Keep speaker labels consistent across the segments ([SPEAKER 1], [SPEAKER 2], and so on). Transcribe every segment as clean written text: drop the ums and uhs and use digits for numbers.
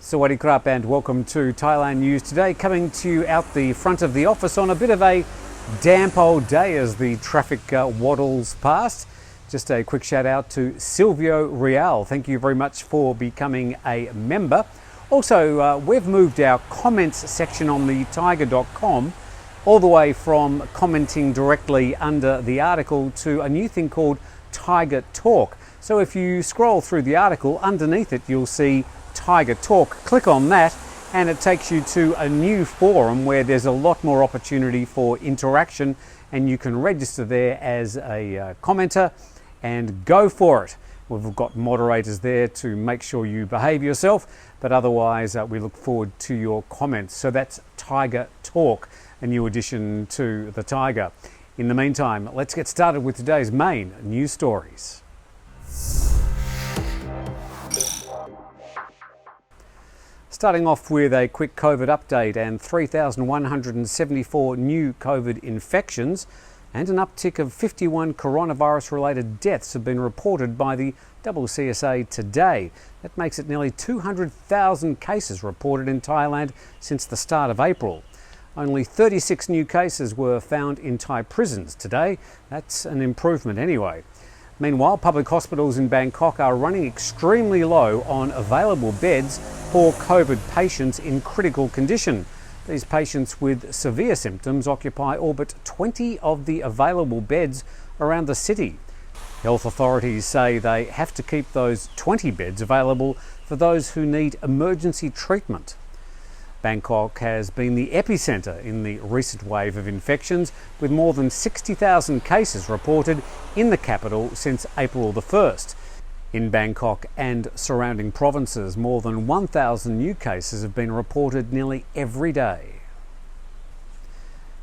[SPEAKER 1] Sawadee krap and welcome to Thailand News Today, coming to you out the front of the office on a bit of a damp old day as the traffic waddles past. Just a quick shout out to Silvio Real. Thank you very much for becoming a member. Also, we've moved our comments section on the Thaiger.com all the way from commenting directly under the article to a new thing called Thaiger Talk. So if you scroll through the article, underneath it you'll see Thaiger Talk. Click on that and it takes you to a new forum where there's a lot more opportunity for interaction, and you can register there as a commenter and go for it. We've got moderators there to make sure you behave yourself, but otherwise we look forward to your comments. So that's Thaiger Talk, a new addition to the Thaiger. In the meantime, let's get started with today's main news stories. Starting off with a quick COVID update, and 3,174 new COVID infections and an uptick of 51 coronavirus-related deaths have been reported by the CCSA today. That makes it nearly 200,000 cases reported in Thailand since the start of April. Only 36 new cases were found in Thai prisons today. That's an improvement anyway. Meanwhile, public hospitals in Bangkok are running extremely low on available beds for COVID patients in critical condition. These patients with severe symptoms occupy all but 20 of the available beds around the city. Health authorities say they have to keep those 20 beds available for those who need emergency treatment. Bangkok has been the epicentre in the recent wave of infections, with more than 60,000 cases reported in the capital since April the 1st. In Bangkok and surrounding provinces, more than 1,000 new cases have been reported nearly every day.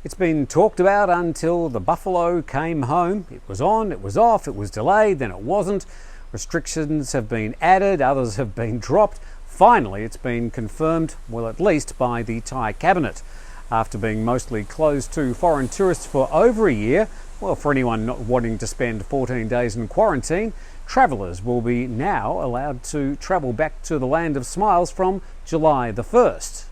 [SPEAKER 1] It's been talked about until the buffalo came home. It was on, it was off, it was delayed, then it wasn't. Restrictions have been added, others have been dropped. Finally, it's been confirmed, well, at least by the Thai cabinet. After being mostly closed to foreign tourists for over a year, well, for anyone not wanting to spend 14 days in quarantine, travellers will be now allowed to travel back to the land of smiles from July the 1st.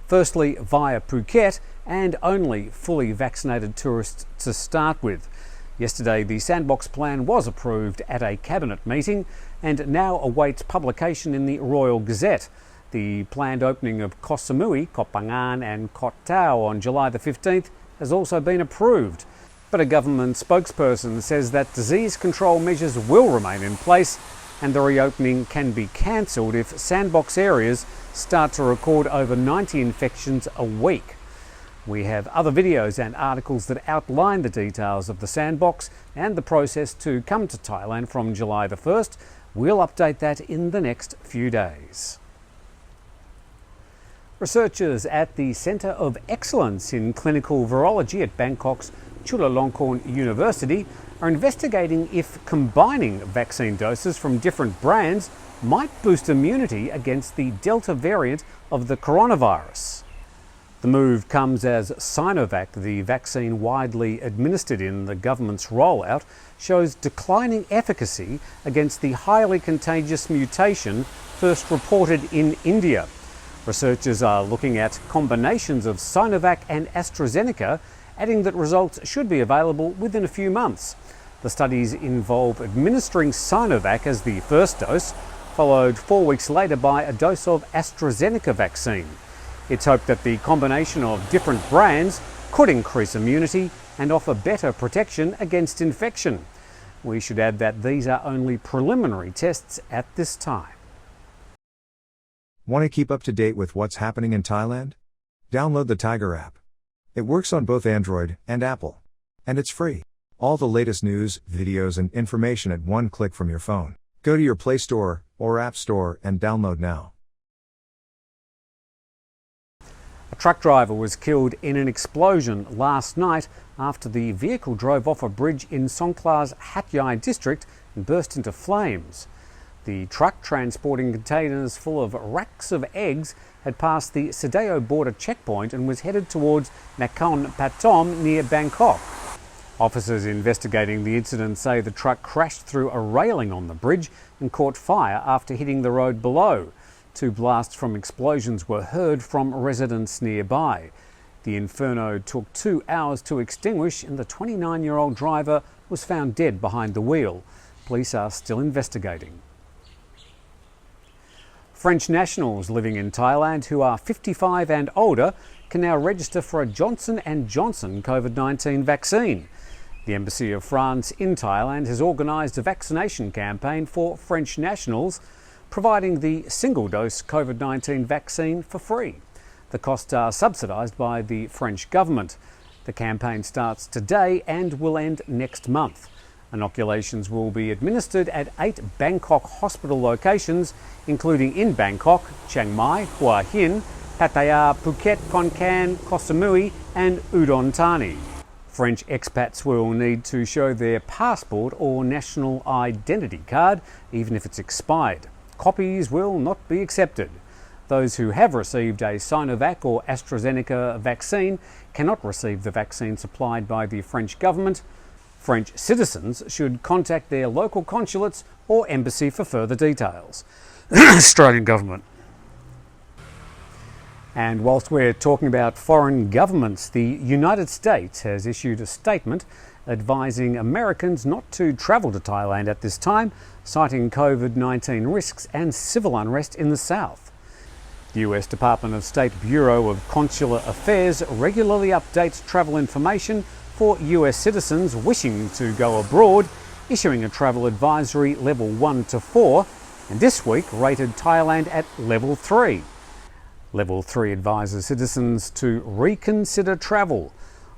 [SPEAKER 1] Firstly, via Phuket, and only fully vaccinated tourists to start with. Yesterday, the Sandbox plan was approved at a cabinet meeting and now awaits publication in the Royal Gazette. The planned opening of Koh Samui, Koh Phangan and Koh Tao on July the 15th has also been approved. But a government spokesperson says that disease control measures will remain in place and the reopening can be cancelled if Sandbox areas start to record over 90 infections a week. We have other videos and articles that outline the details of the Sandbox and the process to come to Thailand from July the 1st. We'll update that in the next few days. Researchers at the Centre of Excellence in Clinical Virology at Bangkok's Chulalongkorn University are investigating if combining vaccine doses from different brands might boost immunity against the Delta variant of the coronavirus. The move comes as Sinovac, the vaccine widely administered in the government's rollout, shows declining efficacy against the highly contagious mutation first reported in India. Researchers are looking at combinations of Sinovac and AstraZeneca, adding that results should be available within a few months. The studies involve administering Sinovac as the first dose, followed 4 weeks later by a dose of AstraZeneca vaccine. It's hoped that the combination of different brands could increase immunity and offer better protection against infection. We should add that these are only preliminary tests at this time.
[SPEAKER 2] Want to keep up to date with what's happening in Thailand? Download the Thaiger app. It works on both Android and Apple. And it's free. All the latest news, videos and information at one click from your phone. Go to your Play Store or App Store and download now.
[SPEAKER 1] A truck driver was killed in an explosion last night after the vehicle drove off a bridge in Songkhla's Hat Yai district and burst into flames. The truck, transporting containers full of racks of eggs, had passed the Sadeo border checkpoint and was headed towards Nakhon Pathom near Bangkok. Officers investigating the incident say the truck crashed through a railing on the bridge and caught fire after hitting the road below. 2 blasts from explosions were heard from residents nearby. The inferno took 2 hours to extinguish, and the 29-year-old driver was found dead behind the wheel. Police are still investigating. French nationals living in Thailand who are 55 and older can now register for a Johnson & Johnson COVID-19 vaccine. The Embassy of France in Thailand has organised a vaccination campaign for French nationals, providing the single-dose COVID-19 vaccine for free. The costs are subsidised by the French government. The campaign starts today and will end next month. Inoculations will be administered at 8 Bangkok hospital locations, including in Bangkok, Chiang Mai, Hua Hin, Pattaya, Phuket, Khon Kaen, Koh Samui and Udon Thani. French expats will need to show their passport or national identity card, even if it's expired. Copies will not be accepted. Those who have received a Sinovac or AstraZeneca vaccine cannot receive the vaccine supplied by the French government. French citizens should contact their local consulates or embassy for further details. Australian government. And whilst we're talking about foreign governments, the United States has issued a statement advising Americans not to travel to Thailand at this time, citing COVID-19 risks and civil unrest in the South. The US Department of State Bureau of Consular Affairs regularly updates travel information for US citizens wishing to go abroad, issuing a travel advisory level 1 to 4, and this week rated Thailand at level 3. Level 3 advises citizens to reconsider travel.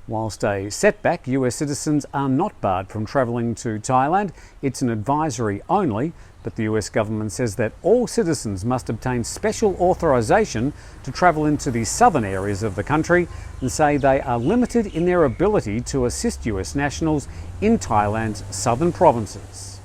[SPEAKER 1] Whilst a setback, US citizens are not barred from travelling to Thailand. It's an advisory only, but the US government says that all citizens must obtain special authorisation to travel into the southern areas of the country, and say they are limited in their ability to assist US nationals in Thailand's southern provinces.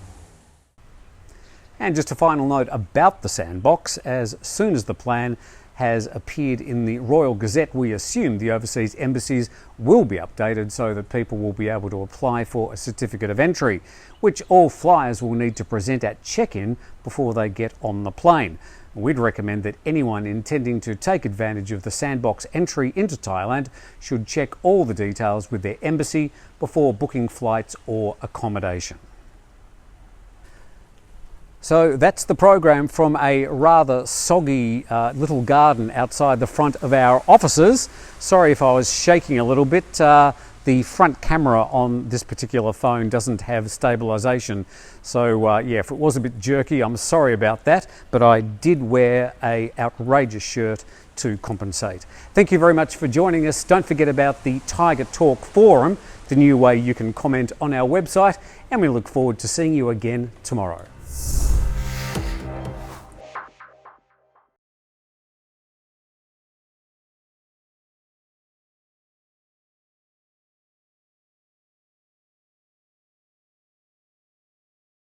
[SPEAKER 1] And just a final note about the Sandbox: as soon as the plan has appeared in the Royal Gazette, we assume the overseas embassies will be updated so that people will be able to apply for a certificate of entry, which all flyers will need to present at check-in before they get on the plane. We'd recommend that anyone intending to take advantage of the Sandbox entry into Thailand should check all the details with their embassy before booking flights or accommodation. So that's the program from a rather soggy little garden outside the front of our offices. Sorry if I was shaking a little bit. The front camera on this particular phone doesn't have stabilisation. So yeah, if it was a bit jerky, I'm sorry about that, but I did wear an outrageous shirt to compensate. Thank you very much for joining us. Don't forget about the Thaiger Talk forum, the new way you can comment on our website, and we look forward to seeing you again tomorrow.